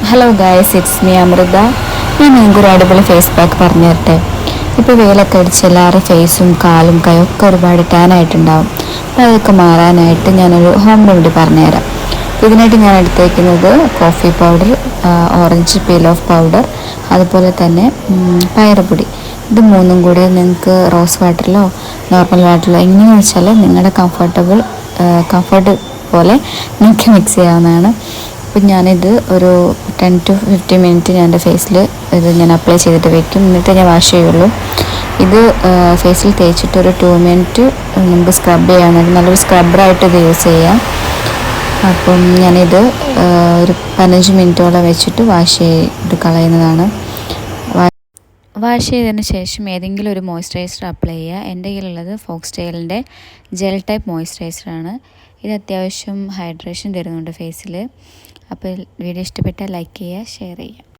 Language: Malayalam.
Hello guys, it's me Amrita. ഞാൻ നിങ്ങൾക്കൊരു അടിപൊളി ഫേസ് പാക്ക് പറഞ്ഞു തരട്ടെ. ഇപ്പോൾ വെയിലൊക്കെ അടിച്ച് എല്ലാവരുടെ ഫേസും കാലും കൈയൊക്കെ ഒരുപാട് ടാൻ ആയിട്ടുണ്ടാവും. അപ്പോൾ അതൊക്കെ മാറാനായിട്ട് ഞാനൊരു ഹോം റെമഡി പറഞ്ഞുതരാം. ഇതിനായിട്ട് ഞാൻ എടുത്തേക്കുന്നത് coffee powder, orange peel off powder, അതുപോലെ തന്നെ പയറുപൊടി. ഇത് മൂന്നും കൂടി നിങ്ങൾക്ക് റോസ് വാട്ടറിലോ നോർമൽ വാട്ടറിലോ എങ്ങനെയാണെന്ന് വെച്ചാൽ നിങ്ങളുടെ കംഫർട്ട് പോലെ നിങ്ങൾക്ക് മിക്സ് ചെയ്യാവുന്നതാണ്. അപ്പം ഞാനിത് ഒരു 10 to 15 മിനിറ്റ് ഞാൻ എൻ്റെ ഫേസിൽ ഇത് ഞാൻ അപ്ലൈ ചെയ്തിട്ട് വെക്കും. എന്നിട്ട് ഞാൻ വാഷ് ചെയ്യുള്ളൂ. ഇത് ഫേസിൽ തേച്ചിട്ട് ഒരു 2 മിനിറ്റ് നമുക്ക് സ്ക്രബ് ചെയ്യാനായിട്ട് നല്ലൊരു സ്ക്രബ്ബറായിട്ട് ഇത് യൂസ് ചെയ്യാം. അപ്പം ഞാനിത് ഒരു 15 മിനിറ്റോളം വെച്ചിട്ട് വാഷ് ചെയ്ത് കളയുന്നതാണ്. വാഷ് ചെയ്തതിന് ശേഷം ഏതെങ്കിലും ഒരു മോയ്സ്ചറൈസർ അപ്ലൈ ചെയ്യുക. എൻ്റെ കയ്യിലുള്ളത് ഫോക്സ്ടെയിലിൻ്റെ ജെൽ ടൈപ്പ് മോയ്സ്ചറൈസറാണ്. ഇത് അത്യാവശ്യം ഹൈഡ്രേഷൻ തരുന്നുണ്ട് ഫേസിൽ. അപ്പോൾ വീഡിയോ ഇഷ്ടപ്പെട്ടാൽ ലൈക്ക് ചെയ്യുക, ഷെയർ ചെയ്യുക.